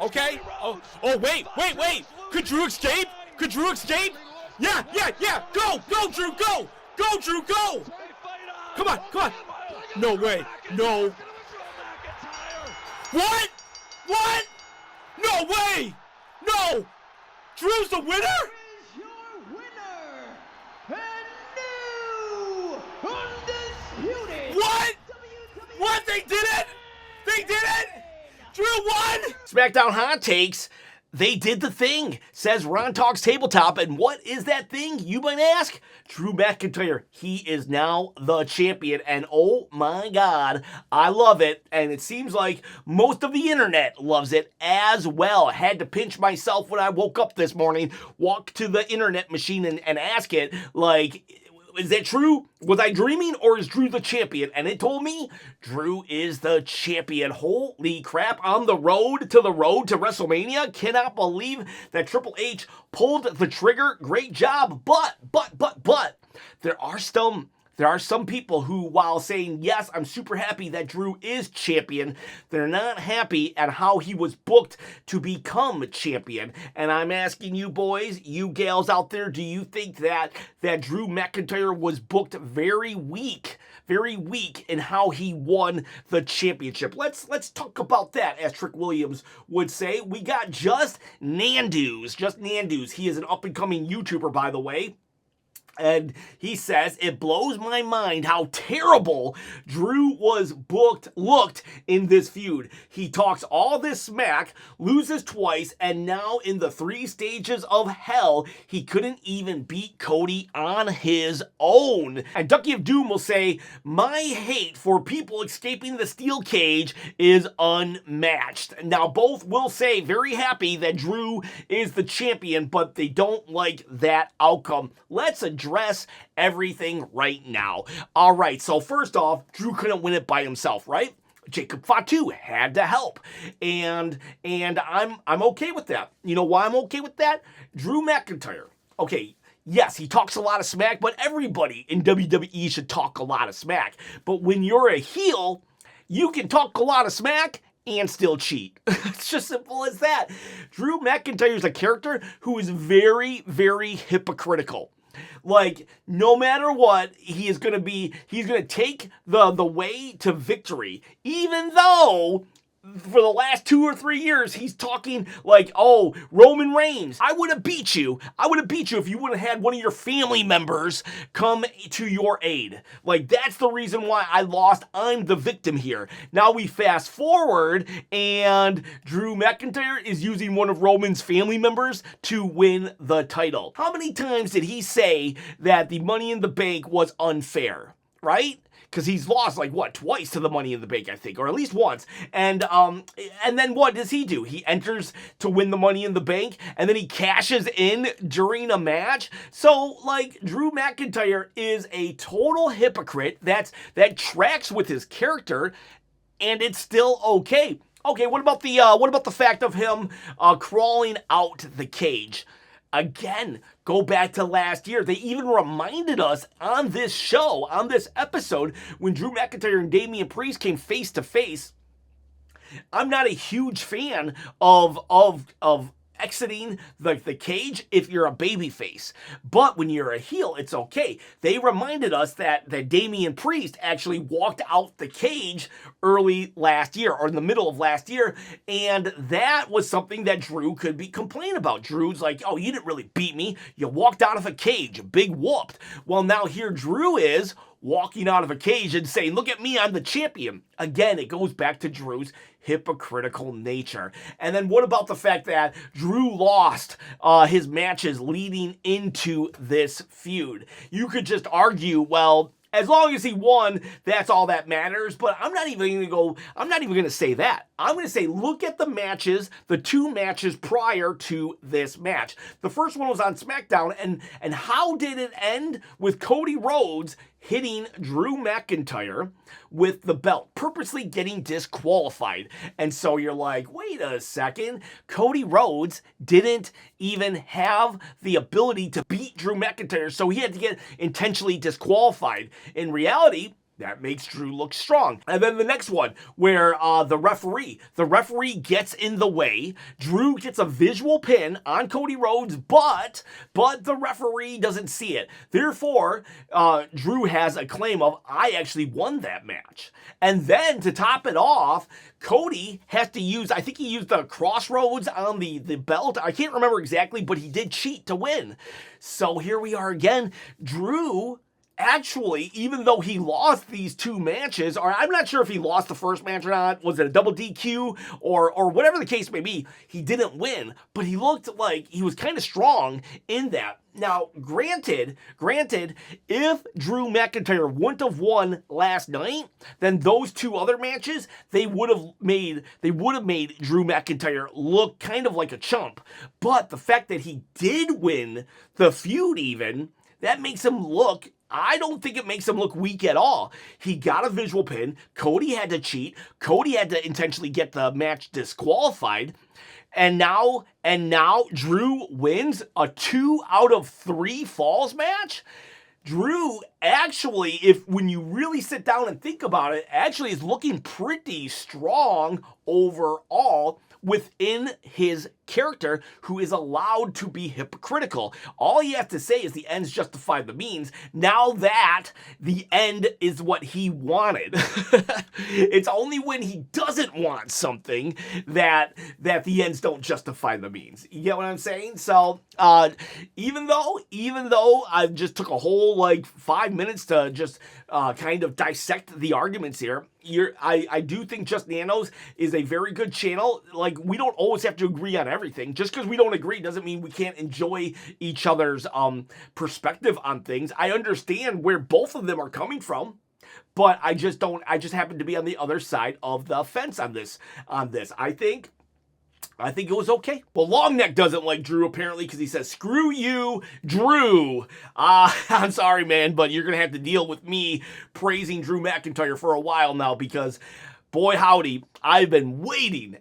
Okay. Oh, wait. Could Drew escape? Yeah. Go, Drew, go. Go, Drew, go. Come on. No way. No. What? No way. No. Drew's the winner? Your winner, and new undisputed. What? They did it? Drew won? Smackdown Hot Takes. They did the thing, says Ron Talks Tabletop. And what is that thing, you might ask? Drew McIntyre, he is now the champion. And oh my God, I love it. And it seems like most of the internet loves it as well. I had to pinch myself when I woke up this morning, walk to the internet machine and ask it, like, is that true? Was I dreaming, or is Drew the champion? And it told me Drew is the champion. Holy crap, on the road to WrestleMania. Cannot believe that Triple H pulled the trigger. Great job. But there are some people who, while saying, yes, I'm super happy that Drew is champion, they're not happy at how he was booked to become champion. And I'm asking you boys, you gals out there, do you think that Drew McIntyre was booked very weak in how he won the championship? Let's talk about that, as Trick Williams would say. We got Just Nandoos. He is an up-and-coming YouTuber, by the way. And he says, it blows my mind how terrible Drew looked in this feud. He talks all this smack, loses twice, and now in the 3 stages of hell, he couldn't even beat Cody on his own. And Ducky of Doom will say, my hate for people escaping the steel cage is unmatched. Now, both will say very happy that Drew is the champion, but they don't like that outcome. Let's address everything right now. All right, so first off, Drew couldn't win it by himself, right? Jacob Fatu had to help, and I'm okay with that. You know why I'm okay with that? Drew McIntyre. Okay, yes, he talks a lot of smack, but everybody in WWE should talk a lot of smack. But when you're a heel, you can talk a lot of smack and still cheat. It's just simple as that. Drew McIntyre is a character who is very, very hypocritical. Like, no matter what, he's going to take the way to victory, even though for the last 2 or 3 years, he's talking like, oh, Roman Reigns, I would have beat you if you would have had one of your family members come to your aid. Like, that's the reason why I lost. I'm the victim here. Now we fast forward, and Drew McIntyre is using one of Roman's family members to win the title. How many times did he say that the Money in the Bank was unfair, right? Because he's lost, like, what, twice to the Money in the Bank, I think, or at least once. And then what does he do? He enters to win the Money in the Bank, and then he cashes in during a match. So, like, Drew McIntyre is a total hypocrite that tracks with his character, and it's still okay. Okay, what about the fact of him crawling out the cage? Again, go back to last year. They even reminded us on this show, on this episode, when Drew McIntyre and Damian Priest came face to face. I'm not a huge fan of exiting the cage if you're a babyface. But when you're a heel, it's okay. They reminded us that Damian Priest actually walked out the cage early last year, or in the middle of last year, and that was something that Drew could be complaining about. Drew's like, oh, you didn't really beat me. You walked out of a cage. Big whooped. Well, now here Drew is walking out of a cage and saying, look at me, I'm the champion. Again, it goes back to Drew's hypocritical nature. And then what about the fact that Drew lost his matches leading into this feud? You could just argue, well, as long as he won, that's all that matters. But I'm not even going to say that. I'm going to say, look at the matches, the 2 matches prior to this match. The first one was on Smackdown, and how did it end? With Cody Rhodes hitting Drew McIntyre with the belt, purposely getting disqualified. And so you're like, wait a second, Cody Rhodes didn't even have the ability to beat Drew McIntyre, so he had to get intentionally disqualified. In reality, That makes Drew look strong. And then the next one, where the referee gets in the way. Drew gets a visual pin on Cody Rhodes, but the referee doesn't see it. Therefore, Drew has a claim of, I actually won that match. And then to top it off, Cody has to use, I think he used the crossroads on the belt. I can't remember exactly, but he did cheat to win. So here we are again. Drew, actually, even though he lost these 2 matches, or I'm not sure if he lost the first match or not, was it a double DQ or whatever the case may be, he didn't win, but he looked like he was kind of strong in that. Now, granted, if Drew McIntyre wouldn't have won last night, then those 2 other matches, they would have made Drew McIntyre look kind of like a chump. But the fact that he did win the feud even, that makes him look, I don't think it makes him look weak at all. He got a visual pin. Cody had to cheat. Cody had to intentionally get the match disqualified. And now Drew wins a 2 out of 3 falls match. Drew actually, when you really sit down and think about it, actually is looking pretty strong overall within his character, who is allowed to be hypocritical. All he has to say is the ends justify the means. Now that the end is what he wanted. It's only when he doesn't want something that the ends don't justify the means. You get what I'm saying? So even though I just took a whole 5 minutes to just kind of dissect the arguments here, I do think Just Nanos is a very good channel. We don't always have to agree on everything. Just because we don't agree doesn't mean we can't enjoy each other's perspective on things. I understand where both of them are coming from, but I just happen to be on the other side of the fence on this. I think it was okay. Well, Longneck doesn't like Drew, apparently, because he says, screw you, Drew. I'm sorry, man, but you're going to have to deal with me praising Drew McIntyre for a while now, because, boy howdy, I've been waiting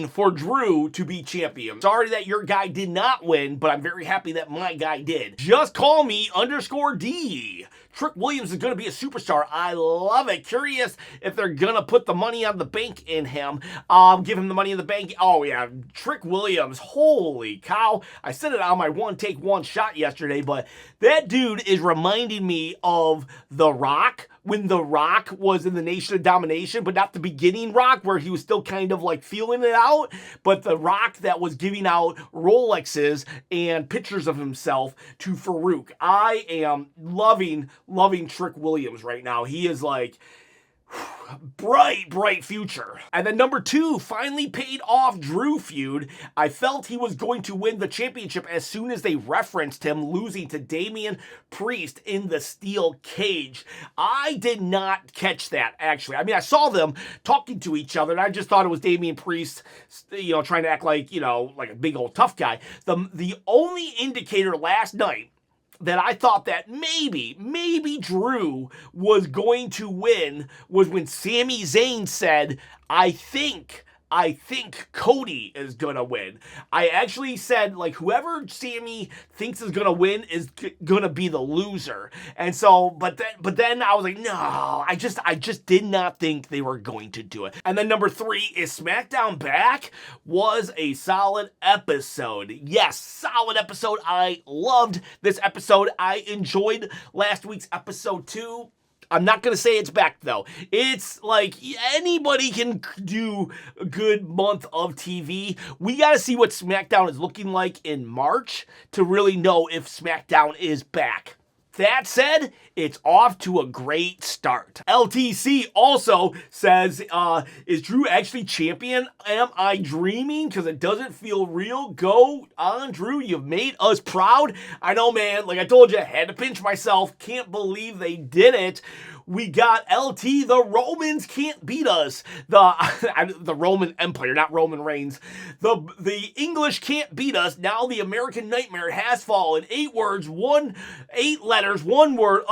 for Drew to be champion. Sorry that your guy did not win, but I'm very happy that my guy did. Just call me _D. Trick Williams is going to be a superstar. I love it. Curious if they're going to put the money on the bank in him. Give him the money in the bank. Oh, yeah. Trick Williams. Holy cow. I said it on my one take, one shot yesterday, but that dude is reminding me of The Rock, when The Rock was in the Nation of Domination, but not the beginning Rock, where he was still kind of feeling it out, but The Rock that was giving out Rolexes and pictures of himself to Farouk. I am loving Trick Williams right now. He is bright future. And then number 2, finally paid off Drew feud. I felt he was going to win the championship as soon as they referenced him losing to Damian Priest in the steel cage. I did not catch that, actually. I mean, I saw them talking to each other, and I just thought it was Damian Priest, trying to act like a big old tough guy. The only indicator last night that I thought that maybe Drew was going to win was when Sami Zayn said, I think Cody is gonna win. I actually said, whoever Sami thinks is gonna win is gonna be the loser. And so, but then I was like, no, I just did not think they were going to do it. And then number 3 is SmackDown back was a solid episode. Yes, solid episode. I loved this episode. I enjoyed last week's episode too. I'm not going to say it's back, though. It's anybody can do a good month of TV. We got to see what SmackDown is looking like in March to really know if SmackDown is back. That said, it's off to a great start. LTC also says, is Drew actually champion? Am I dreaming? Because it doesn't feel real. Go on, Drew. You've made us proud. I know, man. Like I told you, I had to pinch myself. Can't believe they did it. we got LT, the Romans can't beat us. The Roman Empire, not Roman Reigns. The English can't beat us. Now the American Nightmare has fallen. 8 letters, 1 word.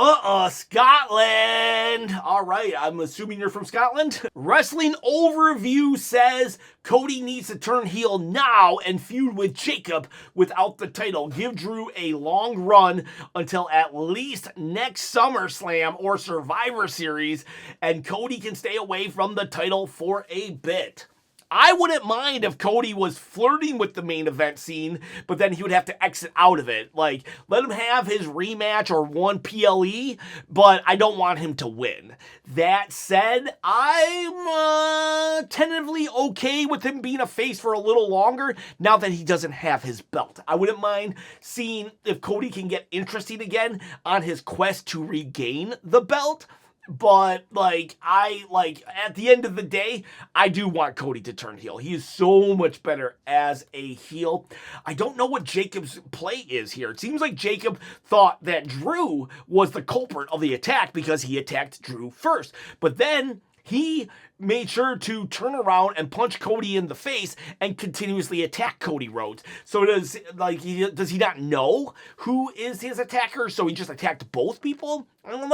Scotland. All right, I'm assuming you're from Scotland. Wrestling Overview says Cody needs to turn heel now and feud with Jacob without the title. Give Drew a long run until at least next SummerSlam or Survivor Series, and Cody can stay away from the title for a bit. I wouldn't mind if Cody was flirting with the main event scene, but then he would have to exit out of it. Like, let him have his rematch or one PLE, but I don't want him to win. That said, I'm tentatively okay with him being a face for a little longer now that he doesn't have his belt. I wouldn't mind seeing if Cody can get interesting again on his quest to regain the belt. But, at the end of the day, I do want Cody to turn heel. He is so much better as a heel. I don't know what Jacob's play is here. It seems like Jacob thought that Drew was the culprit of the attack because he attacked Drew first. But then he made sure to turn around and punch Cody in the face and continuously attack Cody Rhodes. So does he not know who is his attacker? So he just attacked both people? I don't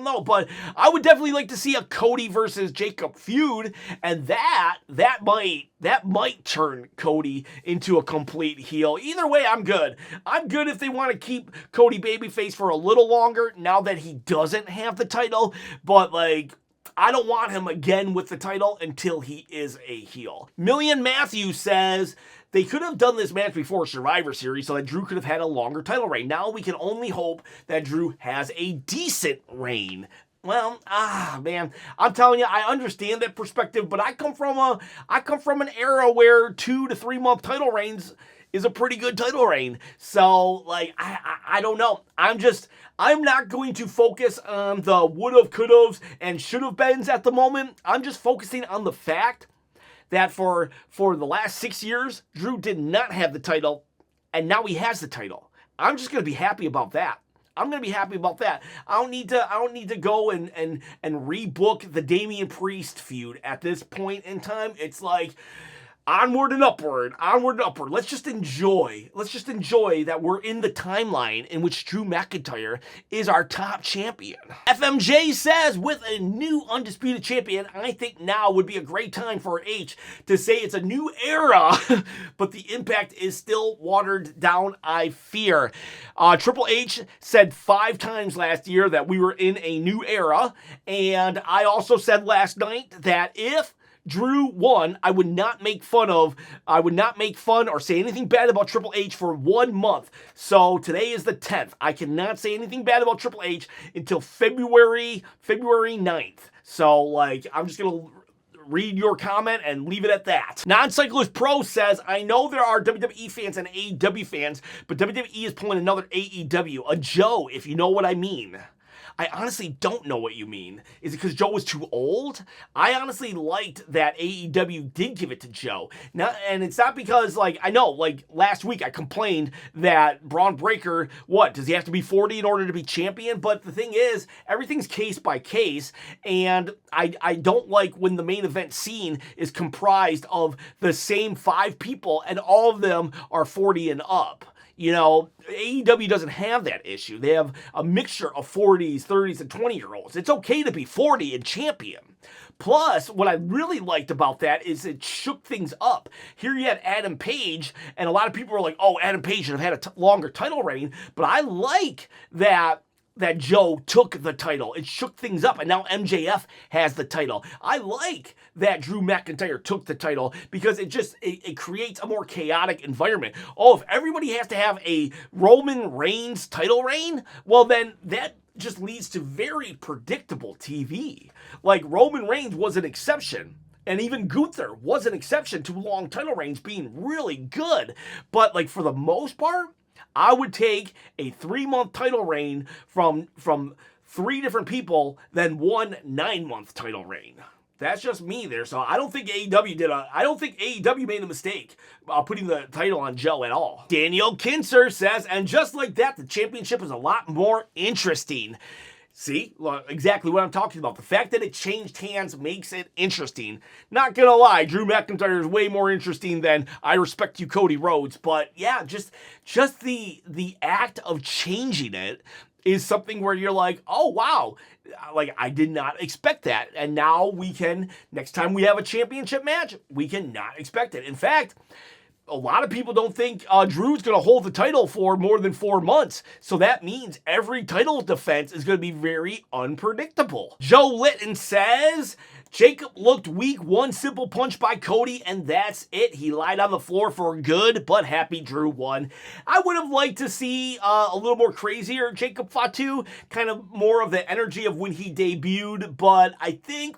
know. But I would definitely like to see a Cody versus Jacob feud, and that might turn Cody into a complete heel. Either way, I'm good. I'm good if they want to keep Cody babyface for a little longer now that he doesn't have the title. But I don't want him again with the title until he is a heel. Million Matthew says they could have done this match before Survivor Series so that Drew could have had a longer title reign. Now we can only hope that Drew has a decent reign. Well, man, I'm telling you, I understand that perspective, but I come from an era where 2 to 3 month title reigns is a pretty good title reign. So, I don't know. I'm not going to focus on the would've, could've, and should've beens at the moment. I'm just focusing on the fact that for the last 6 years, Drew did not have the title, and now he has the title. I'm just going to be happy about that. I don't need to go and rebook the Damian Priest feud at this point in time. It's like onward and upward. Let's just enjoy that we're in the timeline in which Drew McIntyre is our top champion. FMJ says, with a new undisputed champion, I think now would be a great time for H to say it's a new era, but the impact is still watered down, I fear. Triple H said 5 times last year that we were in a new era, and I also said last night that if Drew won, I would not make fun or say anything bad about Triple H for 1 month. So today is the 10th. I cannot say anything bad about Triple H until February 9th. So, I'm just going to read your comment and leave it at that. Non-Cyclist Pro says, I know there are WWE fans and AEW fans, but WWE is pulling another AEW, a Joe, if you know what I mean. I honestly don't know what you mean. Is it because Joe was too old? I honestly liked that AEW did give it to Joe. Now, and it's not because, I know, last week I complained that Braun Breaker, does he have to be 40 in order to be champion? But the thing is, everything's case by case, and I don't like when the main event scene is comprised of the same 5 people, and all of them are 40 and up. AEW doesn't have that issue. They have a mixture of 40s, 30s, and 20-year-olds. It's okay to be 40 and champion. Plus, what I really liked about that is it shook things up. Here you had Adam Page, and a lot of people were like, oh, Adam Page should have had a longer title reign, but I like that Joe took the title. It shook things up, and now MJF has the title. I like that Drew McIntyre took the title because it creates a more chaotic environment. Oh, if everybody has to have a Roman Reigns title reign, well then that just leads to very predictable TV. Roman Reigns was an exception. And even Gunther was an exception to long title reigns being really good. But for the most part, I would take a 3-month title reign from 3 different people than 1 9-month title reign. That's just me there. So I don't think AEW made a mistake putting the title on Joe at all. Daniel Kinser says, and just like that, the championship is a lot more interesting. See, look, exactly what I'm talking about. The fact that it changed hands makes it interesting. Not gonna lie, Drew McIntyre is way more interesting than I respect you, Cody Rhodes. But yeah, just the act of changing it is something where you're like, oh wow, like I did not expect that. And now we can, next time we have a championship match, we can not expect it. In fact, a lot of people don't think Drew's going to hold the title for more than 4 months. So that means every title defense is going to be very unpredictable. Joe Litton says, Jacob looked weak, one simple punch by Cody, and that's it. He lied on the floor for good, but happy Drew won. I would have liked to see a little more crazier Jacob Fatu, kind of more of the energy of when he debuted, but I think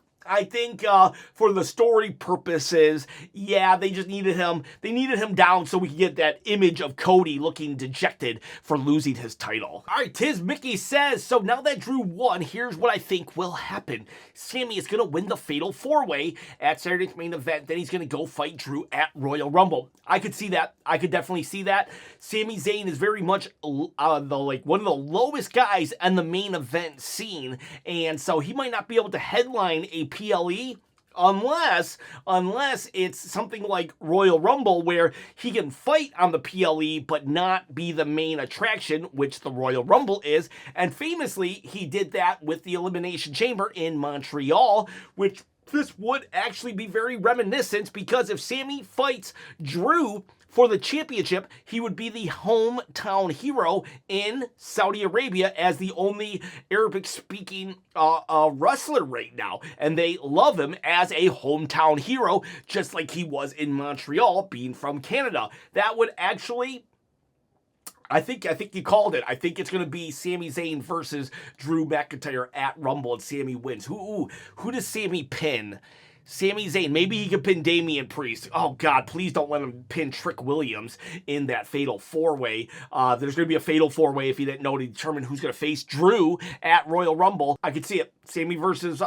for the story purposes, yeah, they just needed him. They needed him down so we could get that image of Cody looking dejected for losing his title. All right, Tiz Mickey says, so now that Drew won, here's what I think will happen. Sami is going to win the Fatal 4-Way at Saturday's main event. Then he's going to go fight Drew at Royal Rumble. I could see that. I could definitely see that. Sami Zayn is very much one of the lowest guys on the main event scene, and so he might not be able to headline a PLE unless it's something like Royal Rumble where he can fight on the PLE but not be the main attraction, which the Royal Rumble is. And famously, he did that with the Elimination Chamber in Montreal, which this would actually be very reminiscent, because if Sami fights Drew for the championship, he would be the hometown hero in Saudi Arabia as the only Arabic-speaking wrestler right now. And they love him as a hometown hero, just like he was in Montreal, being from Canada. That would actually... I think you called it. I think it's going to be Sami Zayn versus Drew McIntyre at Rumble, and Sami wins. Who does Sami pin? Sami Zayn. Maybe he could pin Damian Priest. Oh, God, please don't let him pin Trick Williams in that Fatal 4-Way. There's going to be a Fatal 4-Way, if you didn't know, to determine who's going to face Drew at Royal Rumble. I could see it. Sami versus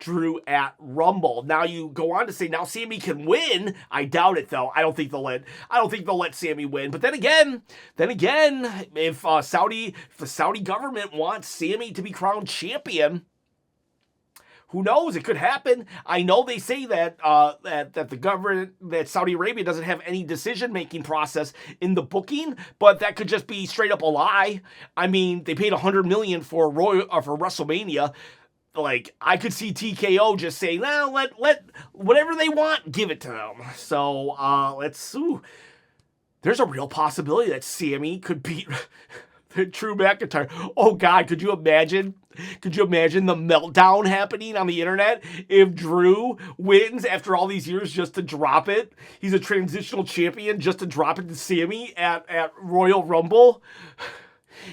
Drew at Rumble. Now you go on to say, now Sami can win. I doubt it, though. I don't think they'll let Sami win. But then again, if the Saudi government wants Sami to be crowned champion, who knows? It could happen. I know they say that that the government, that Saudi Arabia doesn't have any decision-making process in the booking, but that could just be straight up a lie. I mean, they paid $100 million for WrestleMania. Like, I could see TKO just saying, "Well, let whatever they want, give it to them." So let's. There's a real possibility that Sami could beat Drew McIntyre. Oh God, could you imagine? Could you imagine the meltdown happening on the internet if Drew wins after all these years just to drop it? He's a transitional champion just to drop it to Sami at Royal Rumble.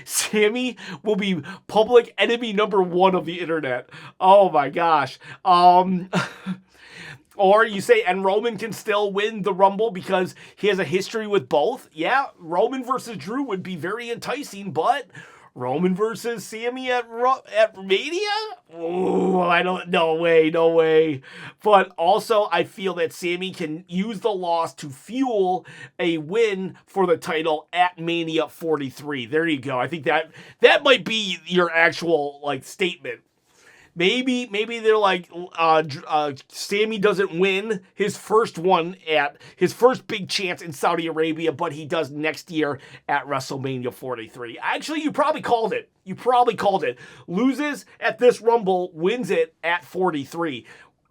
Sami will be public enemy number 1 of the internet. Oh my gosh. Or you say, and Roman can still win the Rumble because he has a history with both. Yeah, Roman versus Drew would be very enticing, but Roman versus Sami at Mania? Oh, no way. But also, I feel that Sami can use the loss to fuel a win for the title at Mania 43. There you go. I think that might be your actual statement. Maybe they're like, Sami doesn't win his first big chance in Saudi Arabia, but he does next year at WrestleMania 43. Actually, you probably called it. Loses at this Rumble, wins it at 43.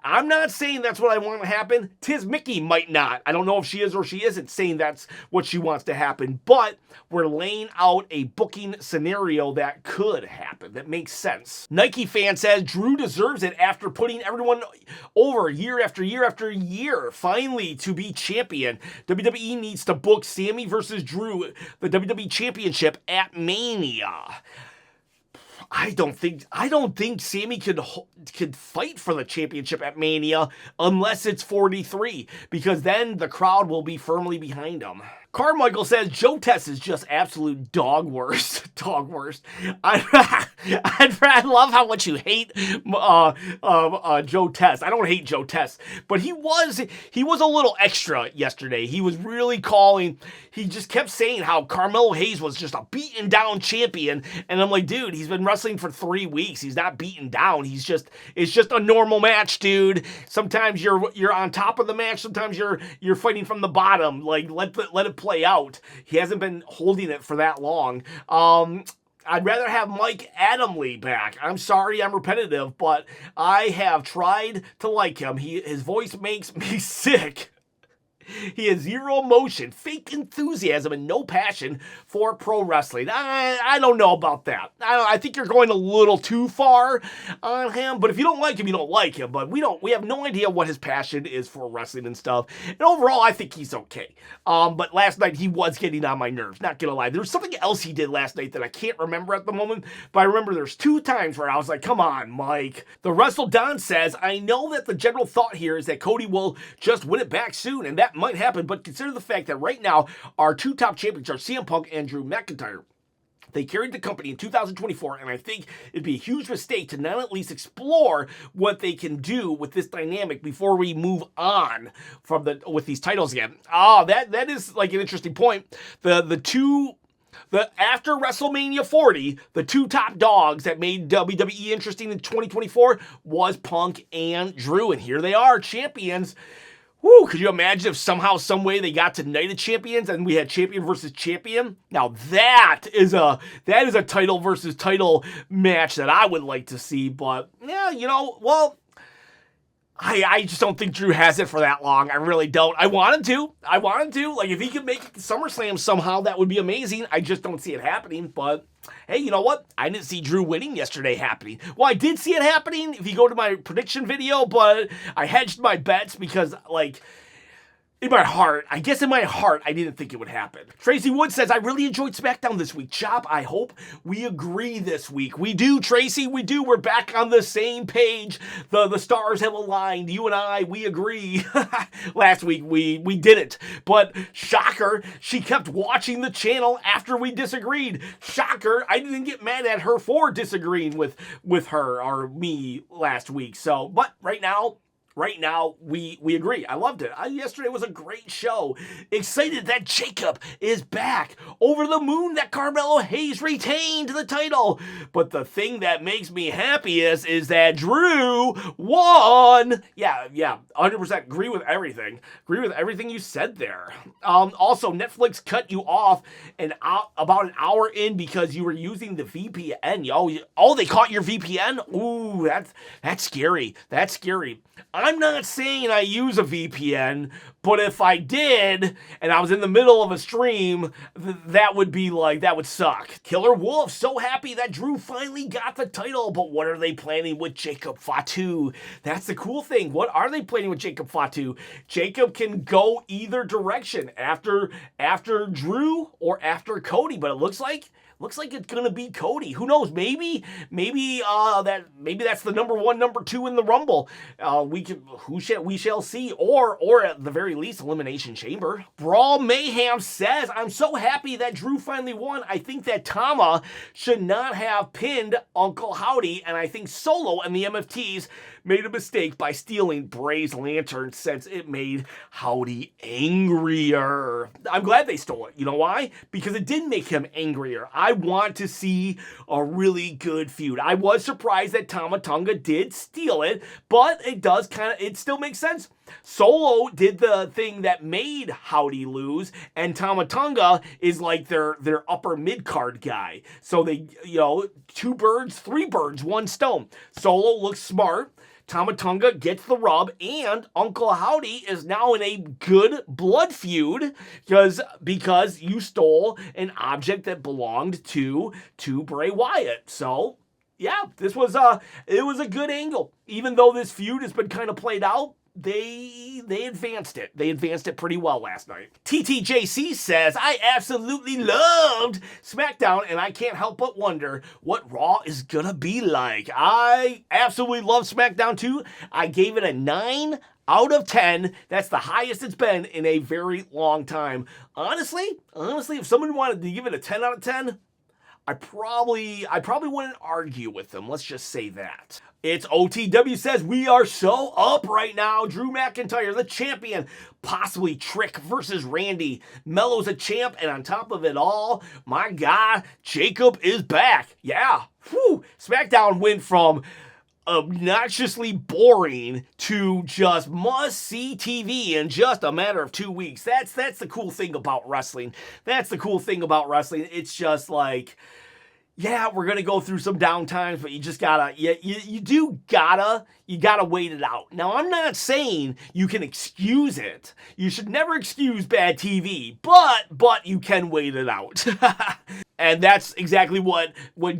I'm not saying that's what I want to happen. Tiz Mickey might not. I don't know if she is or she isn't saying that's what she wants to happen, but we're laying out a booking scenario that could happen, that makes sense. Nike fan says, Drew deserves it after putting everyone over year after year after year, finally to be champion. WWE needs to book Sami versus Drew, the WWE Championship at Mania. I don't think Sami could fight for the championship at Mania unless it's 43, because then the crowd will be firmly behind him. Carmichael says Joe Test is just absolute dog worst. Dog worst. I love how much you hate Joe Test. I don't hate Joe Test, but he was a little extra yesterday. He was really calling. He just kept saying how Carmelo Hayes was just a beaten down champion, and I'm like, dude, he's been wrestling for 3 weeks. He's not beaten down. It's just a normal match, dude. Sometimes you're on top of the match. Sometimes you're fighting from the bottom. Like let it play out. He hasn't been holding it for that long. I'd rather have Mike Adamle back. I'm sorry I'm repetitive, but I have tried to like him. His voice makes me sick. He has zero emotion, fake enthusiasm, and no passion for pro wrestling. I don't know about that. I think you're going a little too far on him, but if you don't like him, you don't like him. But we have no idea what his passion is for wrestling and stuff. And overall, I think he's okay. But last night, he was getting on my nerves, not gonna lie. There was something else he did last night that I can't remember at the moment, but I remember there's 2 times where I was like, come on, Mike. The Wrestle Don says, I know that the general thought here is that Cody will just win it back soon, and that might happen, but consider the fact that right now our 2 top champions are CM Punk and Drew McIntyre. They carried the company in 2024, and I think it'd be a huge mistake to not at least explore what they can do with this dynamic before we move on from with these titles again. That is like an interesting point. After WrestleMania 40, the 2 top dogs that made WWE interesting in 2024 was Punk and Drew, and here they are, champions. Woo, could you imagine if somehow, some way they got to Night of Champions and we had champion versus champion? Now that is a title versus title match that I would like to see, but yeah, I just don't think Drew has it for that long. I really don't. I want him to. Like, if he could make it to SummerSlam somehow, that would be amazing. I just don't see it happening, but hey, you know what? I didn't see Drew winning yesterday happening. Well, I did see it happening if you go to my prediction video, but I hedged my bets because, like, in my heart, I didn't think it would happen. Tracy Wood says, I really enjoyed SmackDown this week. Chop, I hope we agree this week. We do, Tracy, we do. We're back on the same page. The stars have aligned. You and I, we agree. Last week, we didn't. But shocker, she kept watching the channel after we disagreed. Shocker, I didn't get mad at her for disagreeing with her or me last week. So, but right now, we agree. I loved it. Yesterday was a great show. Excited that Jacob is back. Over the moon that Carmelo Hayes retained the title. But the thing that makes me happiest is that Drew won. Yeah, 100% agree with everything. Agree with everything you said there. Also, Netflix cut you off about an hour in because you were using the VPN. Oh, they caught your VPN? Ooh, that's scary. That's scary. I'm not saying I use a VPN, but if I did, and I was in the middle of a stream, that would suck. Killer Wolf, so happy that Drew finally got the title, but what are they planning with Jacob Fatu? That's the cool thing. What are they planning with Jacob Fatu? Jacob can go either direction, after Drew or after Cody, but it looks like it's gonna be Cody. Who knows? Maybe that's the number 1, number 2 in the Rumble. We shall see. Or at the very least, Elimination Chamber. Brawl Mayhem says, I'm so happy that Drew finally won. I think that Tama should not have pinned Uncle Howdy, and I think Solo and the MFTs made a mistake by stealing Bray's lantern since it made Howdy angrier. I'm glad they stole it. You know why? Because it did make him angrier. I want to see a really good feud. I was surprised that Tama Tonga did steal it, but it still makes sense. Solo did the thing that made Howdy lose, and Tama Tonga is like their upper mid-card guy. So they, 2 birds, 3 birds, 1 stone. Solo looks smart. Tama Tonga gets the rub, and Uncle Howdy is now in a good blood feud because you stole an object that belonged to Bray Wyatt. So, yeah, it was a good angle. Even though this feud has been kind of played out, they advanced it. They advanced it pretty well last night. TTJC says, I absolutely loved SmackDown, and I can't help but wonder what Raw is gonna be like. I absolutely love SmackDown too. I gave it a 9 Out of 10, that's the highest it's been in a very long time. Honestly, if someone wanted to give it a 10 out of 10, I probably wouldn't argue with them. Let's just say that. It's OTW says, we are so up right now. Drew McIntyre, the champion. Possibly Trick versus Randy. Mello's a champ, and on top of it all, my guy, Jacob is back. Yeah. Whew. Smackdown went from obnoxiously boring to just must-see TV in just a matter of 2 weeks. That's the cool thing about wrestling. That's the cool thing about wrestling. It's just like, yeah, we're gonna go through some downtimes, but you just gotta, you gotta wait it out. Now, I'm not saying you can excuse it. You should never excuse bad TV, but you can wait it out. And that's exactly what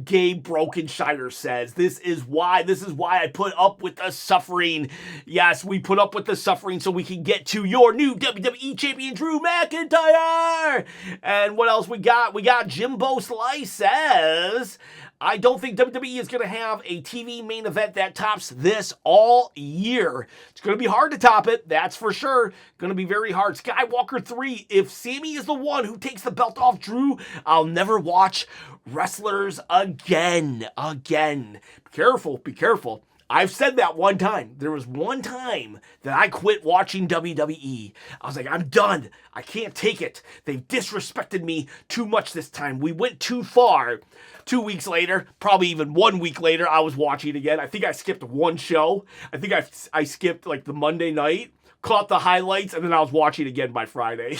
Gabe Brokenshire says. This is why I put up with the suffering. Yes, we put up with the suffering so we can get to your new WWE Champion, Drew McIntyre. And what else we got? We got Jimbo Slice says, I don't think WWE is going to have a TV main event that tops this all year. It's going to be hard to top it, that's for sure. Going to be very hard. Skywalker 3, if Sami is the one who takes the belt off Drew, I'll never watch wrestlers again. Be careful. I've said that one time. There was one time that I quit watching WWE. I was like, I'm done. I can't take it. They've disrespected me too much this time. We went too far. 2 weeks later, probably even 1 week later, I was watching again. I think I skipped one show. I think I skipped like the Monday night, caught the highlights, and then I was watching again by Friday.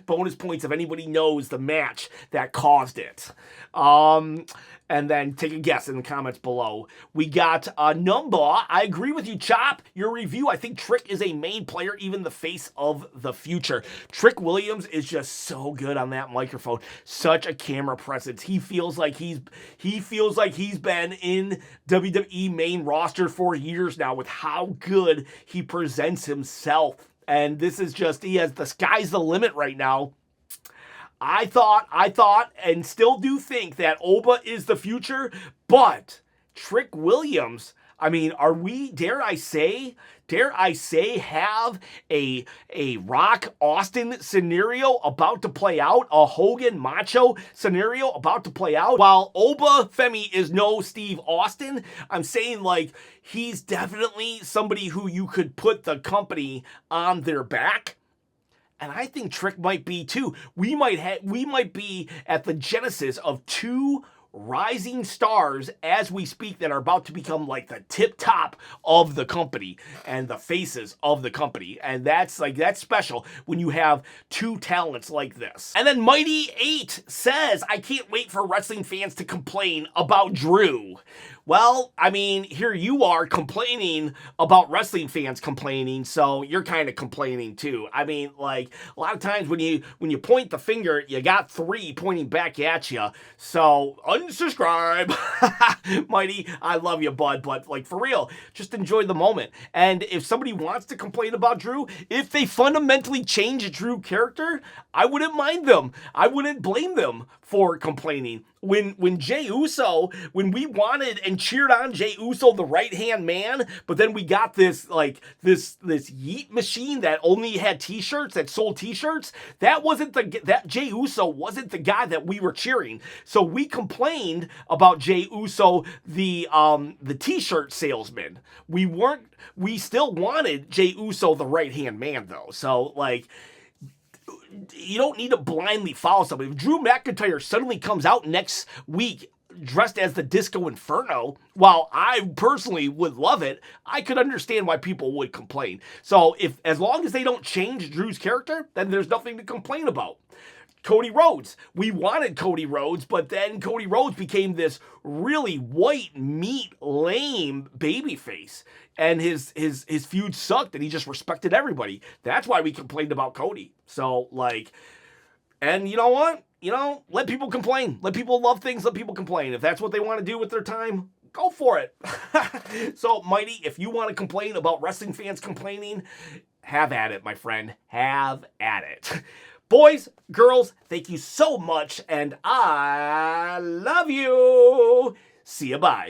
Bonus points if anybody knows the match that caused it. And then take a guess in the comments below. We got number. I agree with you, Chop. Your review, I think Trick is a main player, even the face of the future. Trick Williams is just so good on that microphone. Such a camera presence. He feels like he's been in WWE main roster for years now with how good he presents himself. And this is just, the sky's the limit right now. I thought, and still do think that Oba is the future, but Trick Williams, I mean, are we, dare I say, have a Rock Austin scenario about to play out, a Hogan Macho scenario about to play out? While Oba Femi is no Steve Austin, I'm saying, like, he's definitely somebody who you could put the company on their back. And I think Trick might be too. We might be at the genesis of two rising stars as we speak that are about to become like the tip top of the company and the faces of the company. And that's special when you have two talents like this. And then Mighty 8 says, I can't wait for wrestling fans to complain about Drew. Well, I mean, here you are complaining about wrestling fans complaining, so you're kind of complaining too. I mean, like, a lot of times when you point the finger, you got three pointing back at you. So, unsubscribe. Mighty, I love you, bud, but like, for real, just enjoy the moment. And if somebody wants to complain about Drew, if they fundamentally change a Drew character, I wouldn't mind them. I wouldn't blame them for complaining. When Jey Uso, when we wanted and cheered on Jey Uso, the right-hand man, but then we got this yeet machine that only had t-shirts, that sold t-shirts, that Jey Uso wasn't the guy that we were cheering. So we complained about Jey Uso, the t-shirt salesman. We still wanted Jey Uso, the right-hand man, though. So, like, you don't need to blindly follow somebody. If Drew McIntyre suddenly comes out next week dressed as the Disco Inferno, while I personally would love it, I could understand why people would complain. So as long as they don't change Drew's character, then there's nothing to complain about. Cody Rhodes. We wanted Cody Rhodes, but then Cody Rhodes became this really white meat, lame babyface. And his feud sucked, and he just respected everybody. That's why we complained about Cody. So, like, and you know what? Let people complain. Let people love things, let people complain. If that's what they want to do with their time, go for it. So, Mighty, if you want to complain about wrestling fans complaining, have at it, my friend. Have at it. Boys, girls, thank you so much, and I love you. See ya, bye.